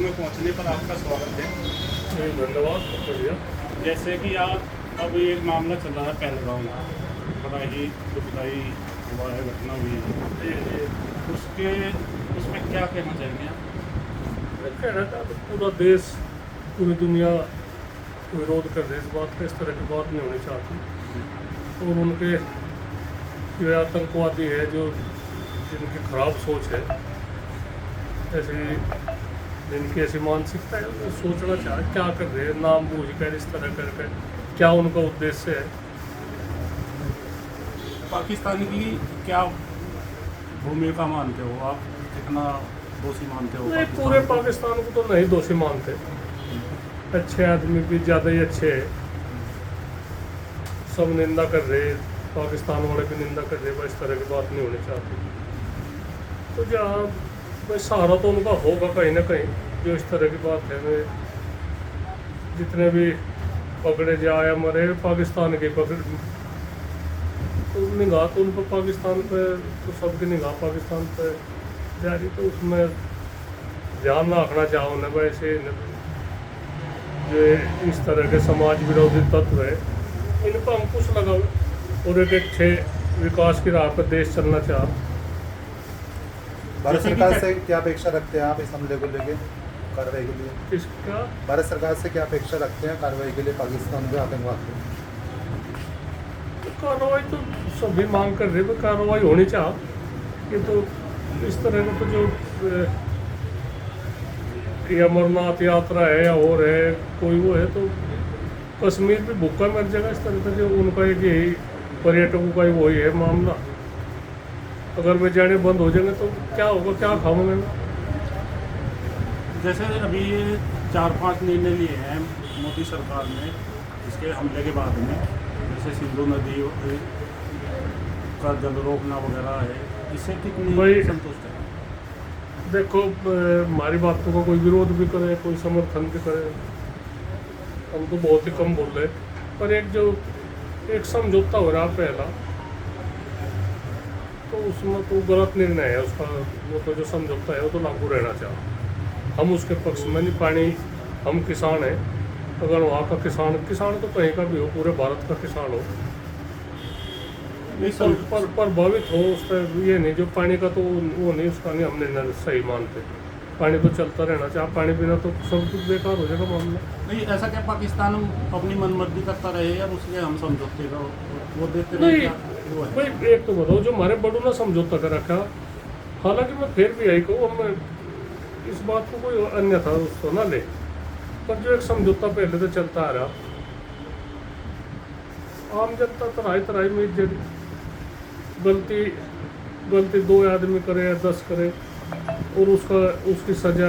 में पहुंचने पर आपका स्वागत है। धन्यवाद भैया। जैसे कि आप अब ये मामला चल रहा है पहलगाम, बड़ा ही दुखदाई हुआ है, घटना हुई है, उसमें क्या कहना चाहेंगे आप? मैं कहना था तो पूरा देश, पूरी दुनिया विरोध कर रही है इस बात का। इस तरह की बात नहीं होनी चाहती। और उनके जो आतंकवादी है, जो जिनकी खराब सोच है, ऐसी जिनकी ऐसी मानसिकता है, वो सोचना चाहे क्या कर रहे हैं नाम बूझ कर इस तरह करके, क्या उनका उद्देश्य है। पाकिस्तान की क्या भूमिका मानते हो आप, कितना दोषी मानते हो? नहीं, पूरे पाकिस्तान को तो नहीं दोषी मानते। अच्छे आदमी भी ज़्यादा ही अच्छे हैं। सब निंदा कर रहे, पाकिस्तान वाले भी निंदा कर रहे, इस तरह की बात नहीं होनी चाहती। तो जहाँ भाई सहारा तो उनका होगा कहीं ना कहीं, जो इस तरह की बात है। मैं जितने भी पकड़े जाए मरे पाकिस्तान के पकड़, तो निगाह तो उन पर पाकिस्तान पे, तो सबकी निगाह पाकिस्तान पे जा रही। तो उसमें ध्यान रखना चाहो न वैसे जो इस तरह के समाज विरोधी तत्व है, इन पर अंकुश लगाओ और एक अच्छे विकास की राह पर देश चलना चाह। भारत सरकार से क्या अपेक्षा रखते हैं आप इस हमले को लेके, कार्रवाई के लिए? इसका भारत सरकार से क्या अपेक्षा रखते हैं कार्रवाई के लिए पाकिस्तान के आतंकवाद को? कार्रवाई तो सभी मांग कर रहे, कार्रवाई होनी चाह। ये तो इस तरह का तो जो ये अमरनाथ यात्रा है या और है कोई वो है, तो कश्मीर भी भूखा मर जाएगा इस तरह का। जो उनका एक यही पर्यटकों का ही वही है मामला। अगर वे जाने बंद हो जाएंगे तो क्या होगा, क्या खाऊंगे मैं? जैसे अभी ये 4-5 निर्णय लिए हैं मोदी सरकार ने इसके हमले के बाद में, जैसे सिंधु नदी का जल रोकना वगैरह है, इससे कितनी संतुष्ट है? देखो, हमारी बातों का कोई विरोध भी करे, कोई समर्थन भी करे, हम तो बहुत ही कम बोल रहे। पर एक समझौता हो रहा पहला, तो उसमें तो गलत निर्णय है उसका। वो तो जो समझौता है वो तो लागू रहना चाहिए। हम उसके पक्ष में नहीं। पानी, हम किसान हैं। अगर वहाँ का किसान तो कहीं का भी हो, पूरे भारत का किसान हो, पर प्रभावित हो उस पर, ये नहीं जो पानी का तो वो नहीं, उसका नहीं हमने न सही मानते। पानी तो चलता रहना चाहिए, पानी बिना तो सब कुछ बेकार हो जाएगा मामला। नहीं, ऐसा क्या पाकिस्तान अपनी मनमर्जी करता रहे या उसके हम समझौते का वो देते नहीं रहे? भाई, एक तो बताओ, जो हमारे बड़ों ने समझौता कर रखा, हालांकि मैं फिर भी यही कहूँ, हम इस बात को कोई अन्यथा उसको ना ले, पर जो एक समझौता पहले से चलता आ रहा, आम जनता तराई में गलती 2 आदमी करे या 10 करे और उसकी सजा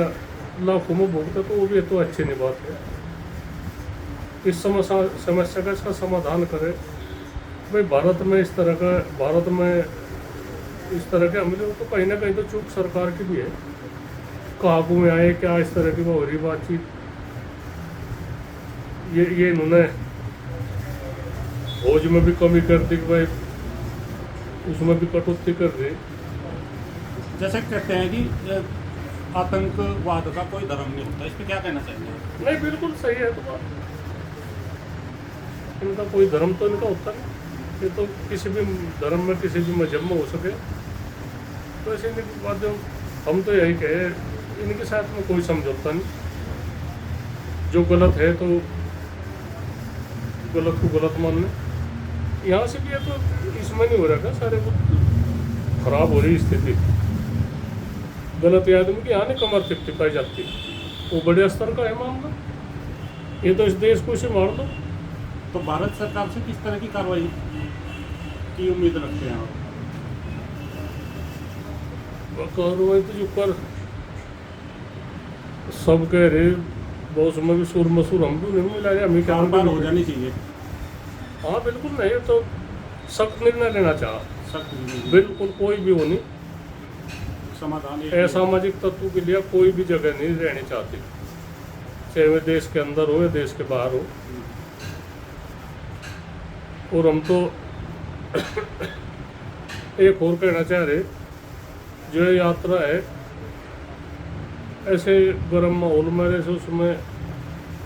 लाखों में भुगते, तो वो भी तो अच्छी नहीं बात है। इस समस्या का इसका समाधान करे। भाई भारत में इस तरह के हमले तो कहीं ना कहीं तो चूक सरकार की भी है। काबू में आए क्या इस तरह की हो रही बातचीत, ये इन्होंने फौज में भी कमी कर दी, भाई उसमें भी कटौती कर दी। जैसे कहते हैं कि आतंकवाद का कोई धर्म नहीं होता, इस पर क्या कहना चाहिए? नहीं, बिल्कुल सही है। तो बात, इनका कोई धर्म तो इनका होता नहीं। ये तो किसी भी धर्म में, किसी भी मजहब में हो सके। तो ऐसे इनकी बात, जो हम तो यही कहे, इनके साथ में कोई समझौता नहीं। जो गलत है तो गलत को गलत मानना। यहाँ से भी है तो इसमें नहीं हो रहा था, सारे कुछ खराब हो रही स्थिति। गलत आदमी की यहाँ नहीं कमर चिपचिपाई जाती, वो बड़े स्तर का है मामला। ये तो इस देश को इसे मार दो। तो भारत सरकार से किस तरह की कार्रवाई की उम्मीद रखते हैं आप? कार्रवाई तो जो कर सब कह रहे, बहुत समय भी सुर मसूर हम भी नहीं मिला रहे, हमें क्या बार हो जानी चाहिए। हाँ बिल्कुल, नहीं तो सख्त निर्णय लेना चाह, सख्त बिल्कुल कोई भी हो नहीं। समाधान असामाजिक तत्व के लिए कोई भी जगह नहीं रहनी चाहती, चाहे वे देश के अंदर हो या देश के बाहर हो। और हम तो एक और कहना चाह रहे, जो यात्रा है ऐसे गर्म माहौल में रहे से उसमें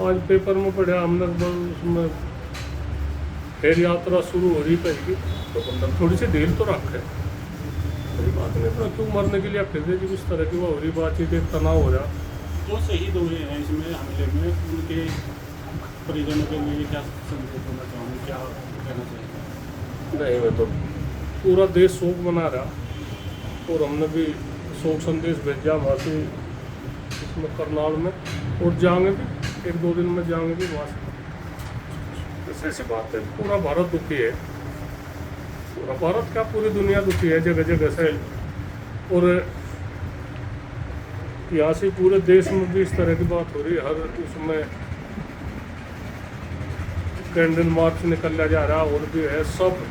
आज पेपर में पढ़ा हमने उसमें फिर यात्रा शुरू हो रही कहीं तो बंदा थोड़ी सी ढील तो रखे कोई बात नहीं, अपना क्यों मरने के लिए फिर दे जी इस तरह की वो हो रही बातचीत एक तनाव हो रहा। जो शहीद हुए हैं इसमें हमले में उनके परिजनों के लिए क्या संदेश देना चाहूँगी, क्या कहना चाहिए? नहीं मैं तो पूरा देश शोक मना रहा और हमने भी शोक संदेश भेजा वहाँ से इसमें करनाल में और जाएंगे भी 1-2 दिन में जाएंगे भी वहाँ से। ऐसी ऐसी बात है, पूरा भारत दुखी है, पूरा भारत क्या पूरी दुनिया दुखी है जगह जगह से। और यहाँ से पूरे देश में भी इस तरह की बात हो रही है, हर उसमें कैंडल मार्च निकला जा रहा और भी है, सब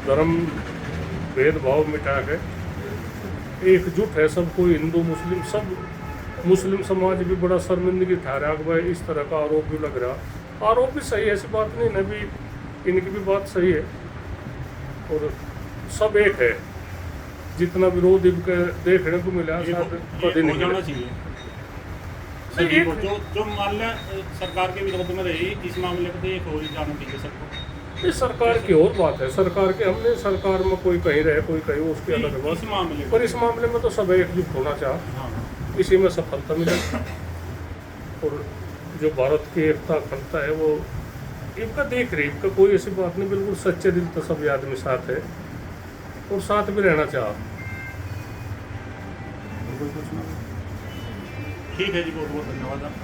धर्म भेदभाव मिटा के एकजुट है सब कोई, हिंदू मुस्लिम सब। मुस्लिम समाज भी बड़ा शर्मिंदगी ठा रहा कि भाई इस तरह का आरोप भी लग रहा, आरोप भी सही है, ऐसी बात नहीं न भी, इनकी भी बात सही है और सब एक है। जितना विरोध इनके देखने को मिला शायद कभी नहीं जाना मिला। चाहिए नहीं, सभी एक- को, जो मामला सरकार के विरोध में रही इस मामले को तो एक हो ही जाना चाहिए सबको। ये सरकार की और बात है, सरकार के हमने सरकार में कोई कहीं रहे कोई कहीं उसकी अलग बात, इस मामले पर इस मामले में तो सब एकजुट होना चाह, हाँ इसी में सफलता मिलेगी। और जो भारत की एकता अखंडता है वो इनका देख रही, इनका कोई ऐसी बात नहीं, बिल्कुल सच्चे दिल तो सभी आदमी साथ है और साथ भी रहना चाह। ठीक है जी, बहुत बहुत धन्यवाद आपका।